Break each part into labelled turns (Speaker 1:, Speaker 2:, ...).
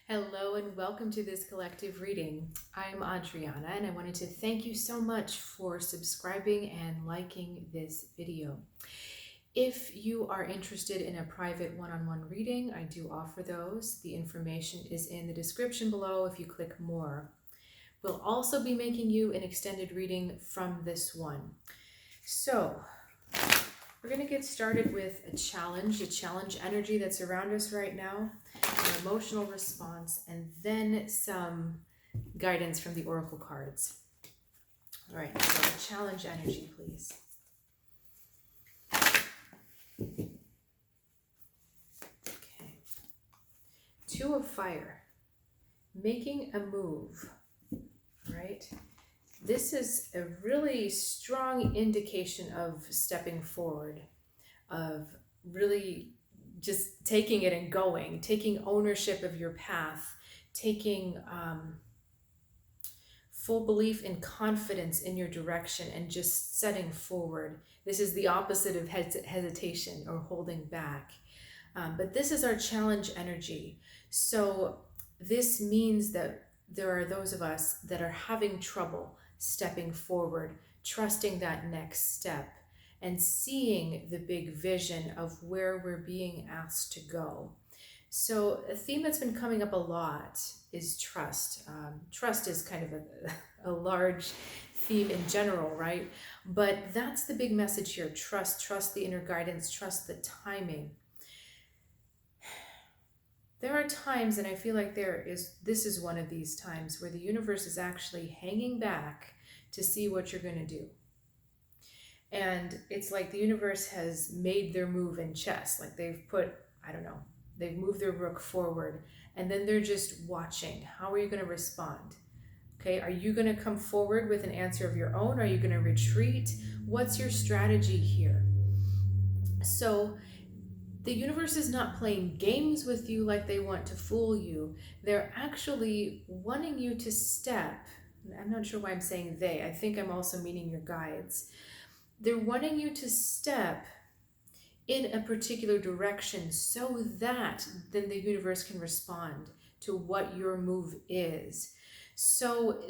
Speaker 1: Hello and welcome to this collective reading. I'm Adriana and I wanted to thank you so much for subscribing and liking this video. If you are interested in a private one-on-one reading, I do offer those. The information is in the description below if you click more. We'll also be making you an extended reading from this one. So we're going to get started with a challenge energy that's around us right now, an emotional response, and then some guidance from the oracle cards. All right, so challenge energy, please. Okay. Two of Fire, making a move, right? This is a really strong indication of stepping forward, of really just taking it and going, taking ownership of your path, taking full belief and confidence in your direction and just setting forward. This is the opposite of hesitation or holding back. But this is our challenge energy. So this means that there are those of us that are having trouble stepping forward, trusting that next step, and seeing the big vision of where we're being asked to go. So a theme that's been coming up a lot is trust. Trust is kind of a large theme in general, right? But that's the big message here. Trust the inner guidance, trust the timing. There are times, and I feel like this is one of these times where the universe is actually hanging back to see what you're going to do. And it's like the universe has made their move in chess. Like they've moved their rook forward, and then they're just watching. How are you going to respond? Okay, are you going to come forward with an answer of your own? Are you going to retreat? What's your strategy here? So the universe is not playing games with you like they want to fool you. They're actually wanting you to step. I'm not sure why I'm saying they. I think I'm also meaning your guides. They're wanting you to step in a particular direction so that then the universe can respond to what your move is. So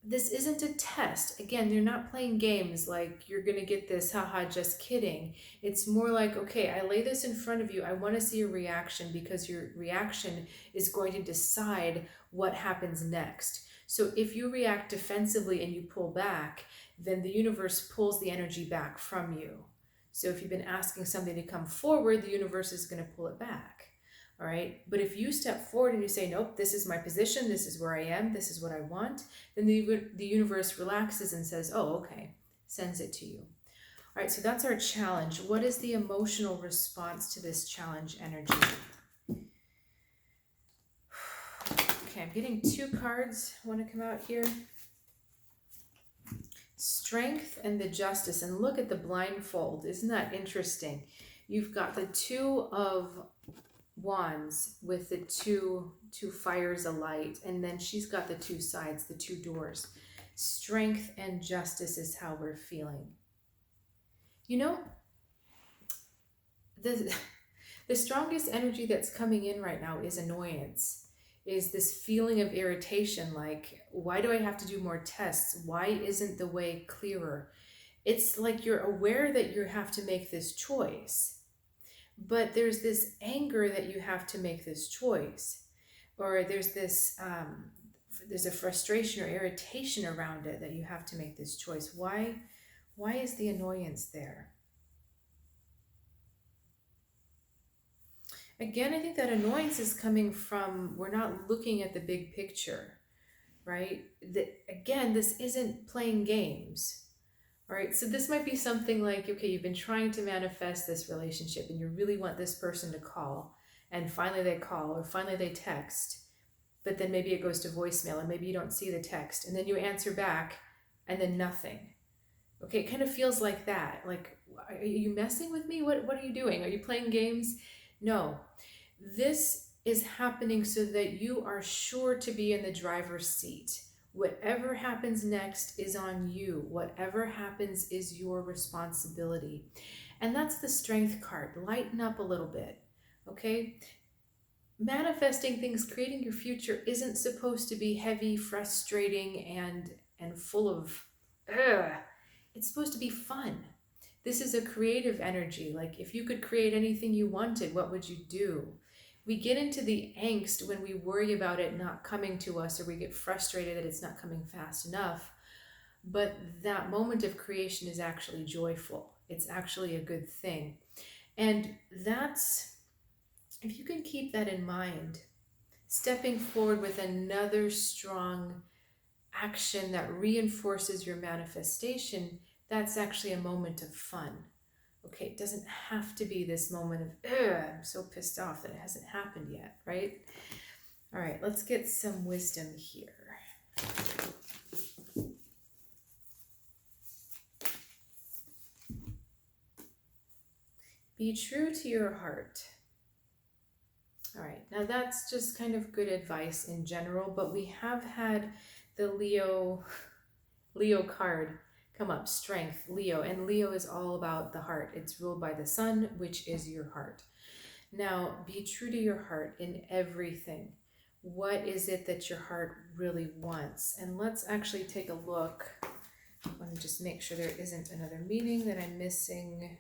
Speaker 1: this isn't a test. Again, they're not playing games like you're going to get this, haha, just kidding. It's more like, okay, I lay this in front of you. I want to see your reaction because your reaction is going to decide what happens next. So if you react defensively and you pull back, then the universe pulls the energy back from you. So if you've been asking something to come forward, the universe is going to pull it back. All right. But if you step forward and you say, nope, this is my position, this is where I am, this is what I want, then the universe relaxes and says, oh, okay, sends it to you. All right. So that's our challenge. What is the emotional response to this challenge energy? Okay. I'm getting two cards want to come out here. Strength and the Justice. And look at the blindfold. Isn't that interesting? You've got the Two of Wands with the two fires alight, and then she's got the two sides, the two doors. Strength and justice is how we're feeling. You know, the strongest energy that's coming in right now is annoyance, is this feeling of irritation, like, why do I have to do more tests? Why isn't the way clearer? It's like you're aware that you have to make this choice, but there's this anger that you have to make this choice, or there's this there's a frustration or irritation around it that you have to make this choice. Why is the annoyance there? Again, I think that annoyance is coming from we're not looking at the big picture, right? Again, this isn't playing games. All right, so this might be something like, okay, you've been trying to manifest this relationship and you really want this person to call, and finally they call or finally they text, but then maybe it goes to voicemail and maybe you don't see the text, and then you answer back and then nothing. Okay, it kind of feels like that. Like, are you messing with me? What are you doing? Are you playing games? No, this is happening so that you are sure to be in the driver's seat. Whatever happens next is on you. Whatever happens is your responsibility. And that's the Strength card. Lighten up a little bit, okay? manifesting things, creating your future isn't supposed to be heavy, frustrating, and full of ugh. It's supposed to be fun. This is a creative energy. Like if you could create anything you wanted, what would you do? We get into the angst when we worry about it not coming to us, or we get frustrated that it's not coming fast enough. But that moment of creation is actually joyful. It's actually a good thing. And that's, if you can keep that in mind, stepping forward with another strong action that reinforces your manifestation, that's actually a moment of fun. Okay, it doesn't have to be this moment of, I'm so pissed off that it hasn't happened yet, right? All right, let's get some wisdom here. Be true to your heart. All right, now that's just kind of good advice in general, but we have had the Leo card come up, strength, Leo, and Leo is all about the heart. It's ruled by the sun, which is your heart. Now, be true to your heart in everything. What is it that your heart really wants? And let's actually take a look. I want to just make sure there isn't another meaning that I'm missing.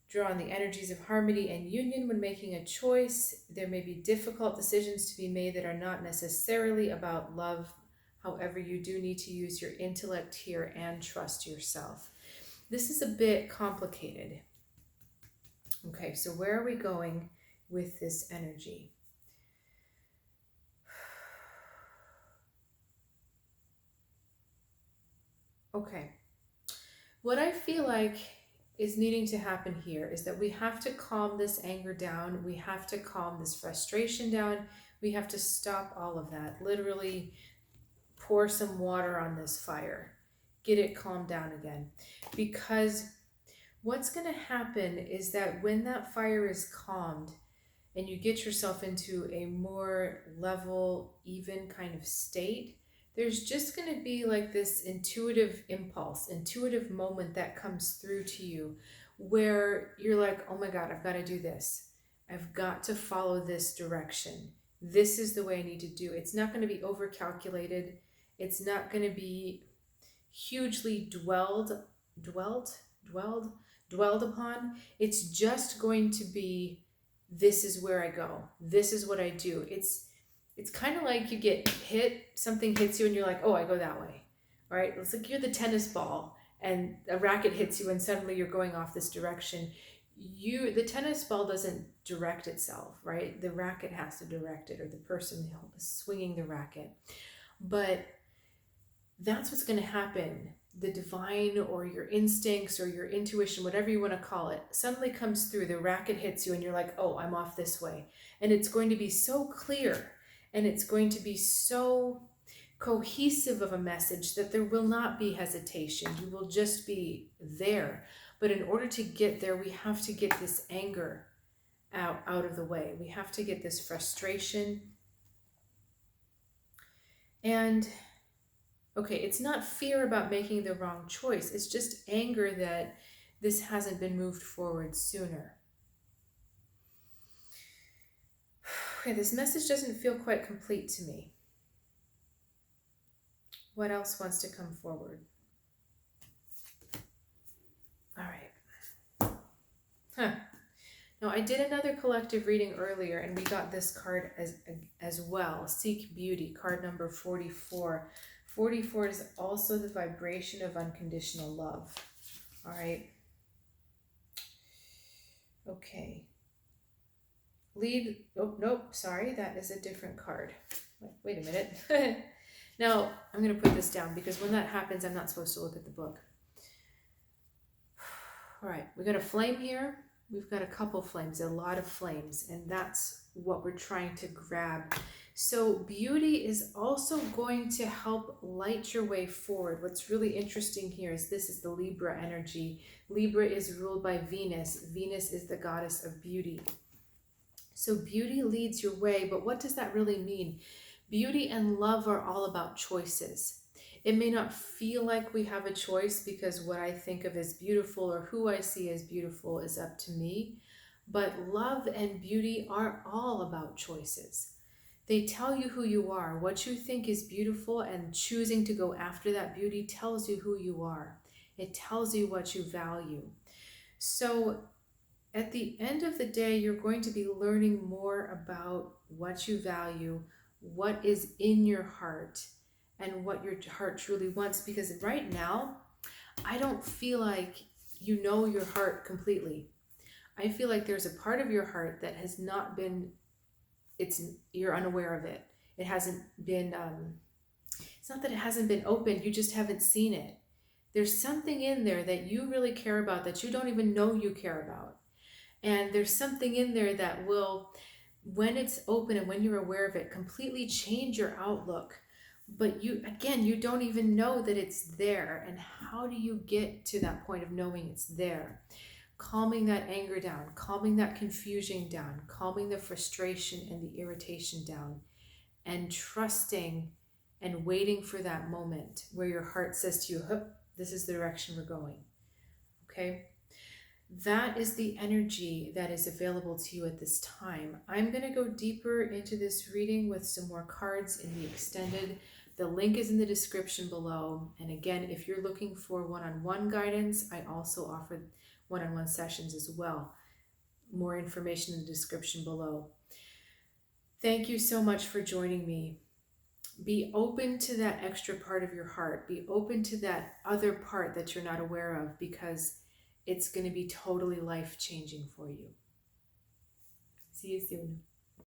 Speaker 1: Draw on the energies of harmony and union when making a choice. There may be difficult decisions to be made that are not necessarily about love. However, you do need to use your intellect here and trust yourself. This is a bit complicated. Okay, so where are we going with this energy? Okay, what I feel like is needing to happen here is that we have to calm this anger down. We have to calm this frustration down. We have to stop all of that. Literally pour some water on this fire. Get it calmed down again. Because what's going to happen is that when that fire is calmed and you get yourself into a more level, even kind of state, there's just going to be like this intuitive impulse, intuitive moment that comes through to you where you're like, oh my God, I've got to do this. I've got to follow this direction. This is the way I need to do it. It's not going to be overcalculated. It's not going to be hugely dwelled upon. It's just going to be, this is where I go. This is what I do. It's kind of like you get hit, something hits you and you're like, oh, I go that way, right? It's like you're the tennis ball and a racket hits you and suddenly you're going off this direction. The tennis ball doesn't direct itself, right? The racket has to direct it, or the person swinging the racket. But that's what's going to happen. The divine or your instincts or your intuition, whatever you want to call it, suddenly comes through. The racket hits you and you're like, oh, I'm off this way. And it's going to be so clear and it's going to be so cohesive of a message that there will not be hesitation. You will just be there. But in order to get there, we have to get this anger out of the way. We have to get this frustration. And okay, it's not fear about making the wrong choice. It's just anger that this hasn't been moved forward sooner. Okay, this message doesn't feel quite complete to me. What else wants to come forward? All right. Now, I did another collective reading earlier, and we got this card as well. Seek Beauty, card number 44. 44 is also the vibration of unconditional love. All right. Okay. Oh, nope, sorry, that is a different card. Wait a minute. Now, I'm going to put this down because when that happens, I'm not supposed to look at the book. All right, we got a flame here. We've got a couple flames, a lot of flames, and that's what we're trying to grab. So beauty is also going to help light your way forward. What's really interesting here is this is the Libra energy. Libra is ruled by Venus. Venus is the goddess of beauty. So beauty leads your way, but what does that really mean? Beauty and love are all about choices. It may not feel like we have a choice because what I think of as beautiful or who I see as beautiful is up to me. But love and beauty are all about choices. They tell you who you are. What you think is beautiful and choosing to go after that beauty tells you who you are. It tells you what you value. So at the end of the day, you're going to be learning more about what you value, what is in your heart, and what your heart truly wants. Because right now, I don't feel like you know your heart completely. I feel like there's a part of your heart that has not been, you're unaware of it. It hasn't been, it's not that it hasn't been opened, you just haven't seen it. There's something in there that you really care about that you don't even know you care about. And there's something in there that will, when it's open and when you're aware of it, completely change your outlook. But you, again, you don't even know that it's there. And how do you get to that point of knowing it's there? Calming that anger down, calming that confusion down, calming the frustration and the irritation down, and trusting and waiting for that moment where your heart says to you, hup, this is the direction we're going. Okay? That is the energy that is available to you at this time. I'm going to go deeper into this reading with some more cards in the extended. The link is in the description below. And again, if you're looking for one-on-one guidance, I also offer one-on-one sessions as well. More information in the description below. Thank you so much for joining me. Be open to that extra part of your heart. Be open to that other part that you're not aware of, because it's going to be totally life-changing for you. See you soon.